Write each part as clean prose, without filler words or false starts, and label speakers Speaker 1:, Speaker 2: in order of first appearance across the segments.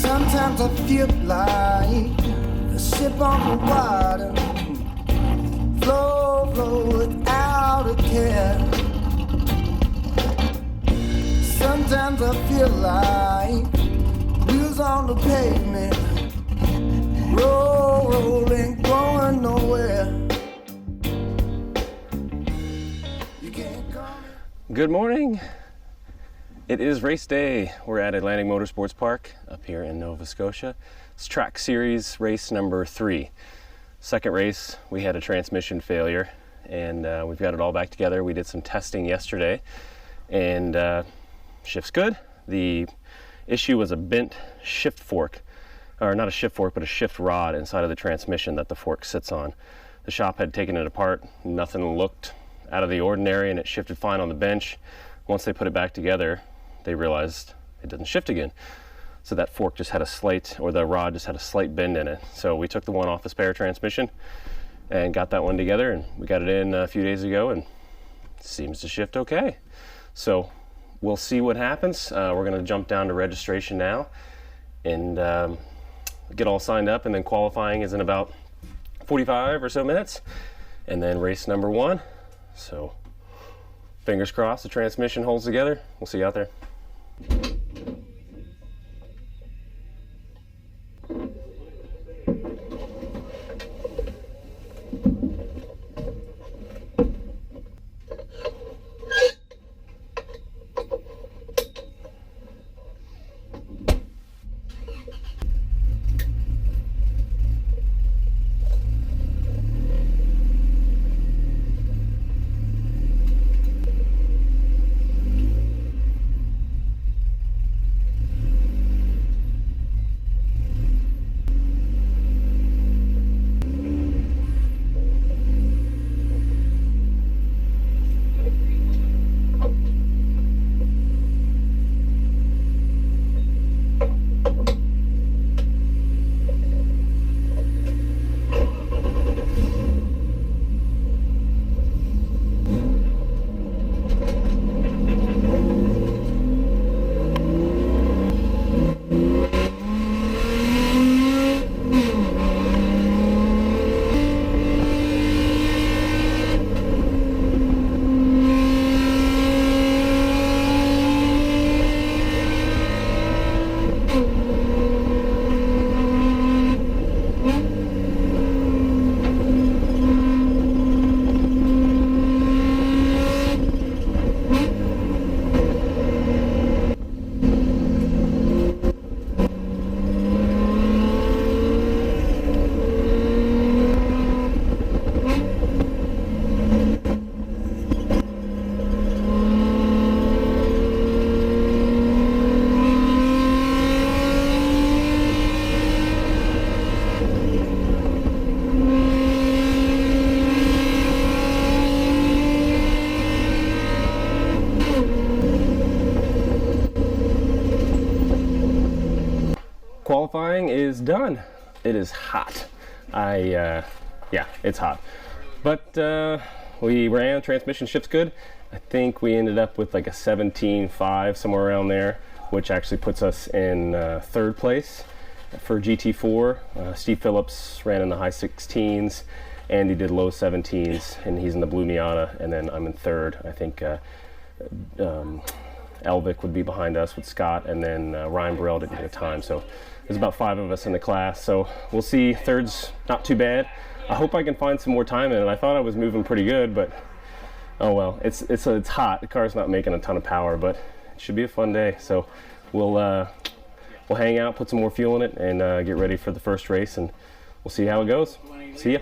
Speaker 1: Sometimes I feel like a ship on the water, flow without a care. Sometimes I feel like wheels on the pavement, rolling, going nowhere. You can't call me.
Speaker 2: Good morning. It is race day. We're at Atlantic Motorsports Park up here in Nova Scotia. It's TRAC Series race number 3. Second race, we had a transmission failure, and we've got it all back together. We did some testing yesterday, and shift's good. The issue was a bent shift fork, or not a shift fork, but a shift rod inside of the transmission that the fork sits on. The shop had taken it apart. Nothing looked out of the ordinary, and it shifted fine on the bench. Once they put it back together, they realized it doesn't shift again. So that fork just had a slight, or the rod just had a slight bend in it. So we took the one off the spare transmission and got that one together, and we got it in a few days ago, and it seems to shift okay. So we'll see what happens. We're gonna jump down to registration now and get all signed up, and then qualifying is in about 45 or so minutes, and then race number 1. So fingers crossed the transmission holds together. We'll see you out there. Qualifying is done. It is hot. Yeah, it's hot. But we ran, transmission shift's good. I think we ended up with like a 17.5, somewhere around there, which actually puts us in 3rd place for GT4. Steve Phillips ran in the high 16s, Andy did low 17s, and he's in the blue Miata, and then I'm in 3rd. I think Elvick would be behind us with Scott, and then Ryan Burrell didn't get a time. So there's about 5 of us in the class. So we'll see. 3rd's not too bad. I hope I can find some more time in it. I thought I was moving pretty good, but oh well. It's hot. The car's not making a ton of power, but it should be a fun day. So we'll hang out, put some more fuel in it, and get ready for the first race, and we'll see how it goes. See ya.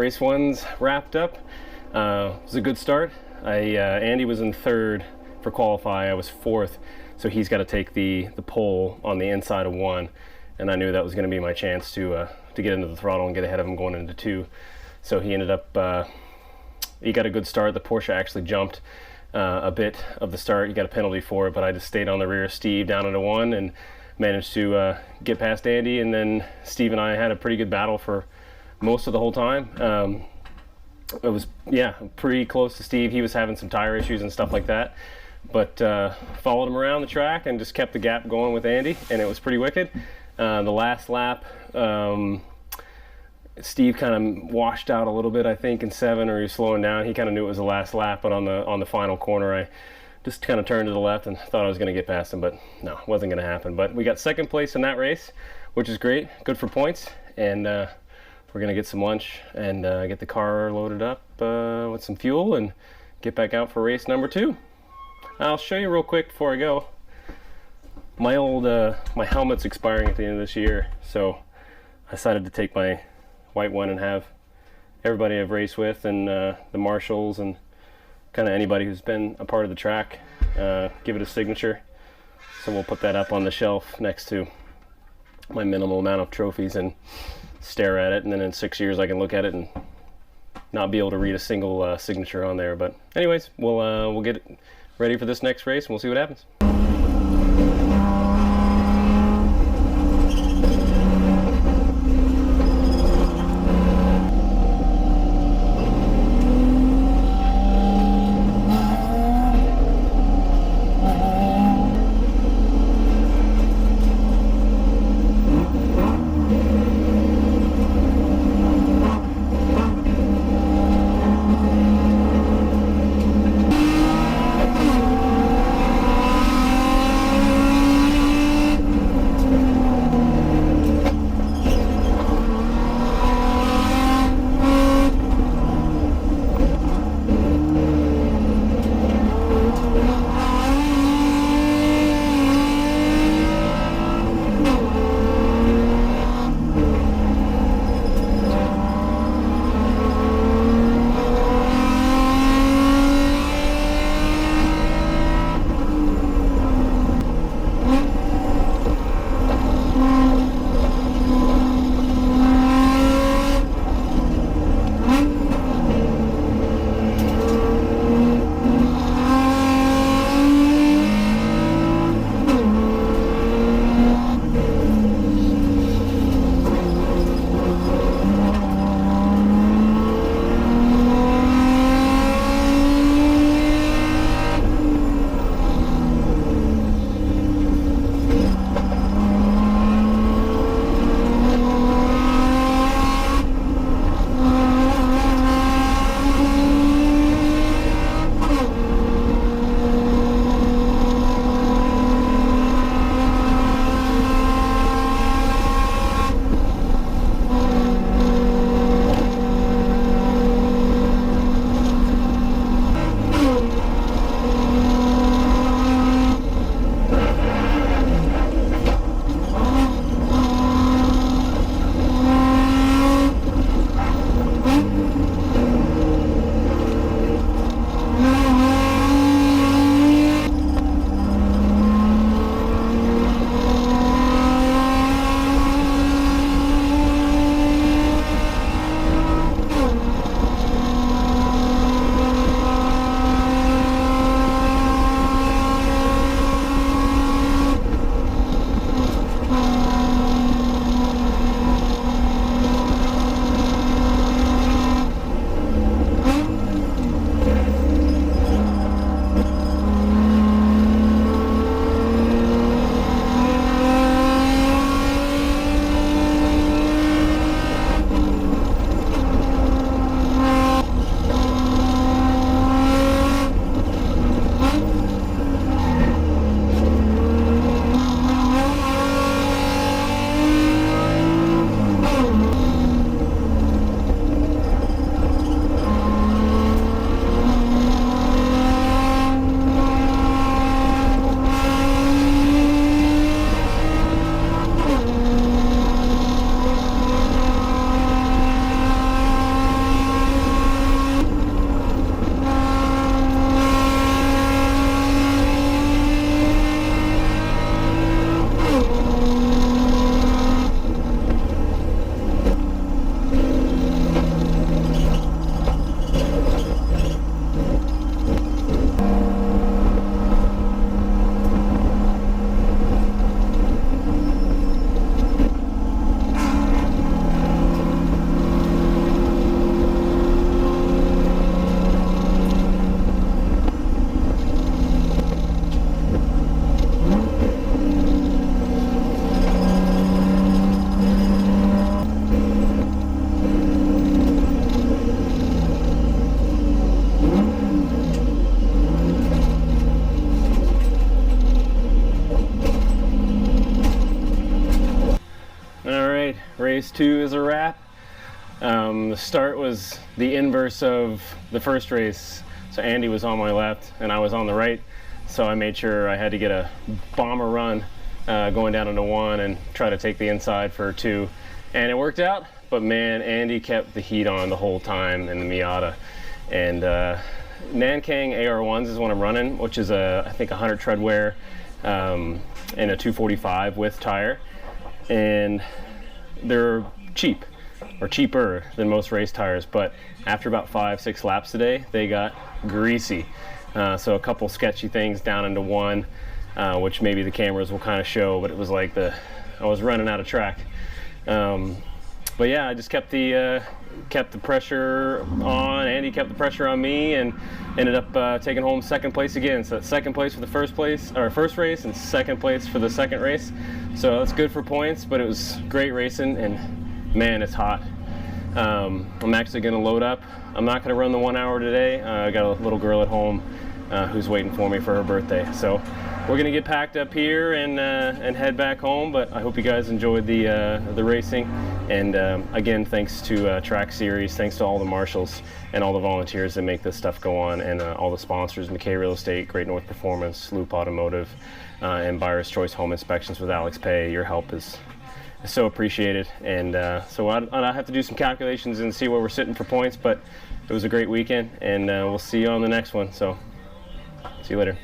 Speaker 2: race one's wrapped up. It was a good start. Andy was in third for qualify. I was fourth, so he's got to take the pole on the inside of one, and I knew that was going to be my chance to get into the throttle and get ahead of him going into two. So he ended up, he got a good start. The Porsche actually jumped a bit of the start. He got a penalty for it, but I just stayed on the rear of Steve down into one and managed to get past Andy. And then Steve and I had a pretty good battle for most of the whole time. It was, yeah, pretty close to Steve. He was having some tire issues and stuff like that, but followed him around the track and just kept the gap going with Andy, and it was pretty wicked. The last lap, Steve kind of washed out a little bit, I think, in 7, or he was slowing down. He kind of knew it was the last lap, but on the final corner, I just kind of turned to the left and thought I was going to get past him, but no, it wasn't going to happen. But we got second place in that race, which is great, good for points, and we're going to get some lunch and get the car loaded up with some fuel and get back out for race number 2. I'll show you real quick before I go. My old my helmet's expiring at the end of this year, so I decided to take my white one and have everybody I've raced with and the marshals and kind of anybody who's been a part of the track give it a signature. So we'll put that up on the shelf next to my minimal amount of trophies and stare at it, and then in 6 years I can look at it and not be able to read a single signature on there. But anyways, we'll get it ready for this next race and we'll see what happens. race 2 is a wrap. The start was the inverse of the first race. So Andy was on my left and I was on the right. So I made sure I had to get a bomber run going down into 1 and try to take the inside for 2. And it worked out, but man, Andy kept the heat on the whole time in the Miata. And Nankang AR1s is what I'm running, which is I think 100 tread wear and a 245 width tire. And they're cheap, or cheaper than most race tires, but after about 5-6 laps today, they got greasy. So a couple sketchy things down into 1, which maybe the cameras will kind of show, but it was like I was running out of track. But yeah, I just kept the pressure on. Andy kept the pressure on me, and ended up taking home 2nd place again. So that's 2nd place for the first race, and 2nd place for the 2nd race. So that's good for points, but it was great racing, and man, it's hot. I'm actually going to load up. I'm not going to run the 1 hour today. I got a little girl at home who's waiting for me for her birthday. So we're going to get packed up here and head back home. But I hope you guys enjoyed the racing. And again, thanks to TRAC Series, thanks to all the marshals and all the volunteers that make this stuff go on, and all the sponsors: McKay Real Estate, Great North Performance, Loop Automotive, and Buyer's Choice Home Inspections with Alex Pay. Your help is so appreciated. And so I have to do some calculations and see where we're sitting for points, but it was a great weekend, and we'll see you on the next one. So see you later.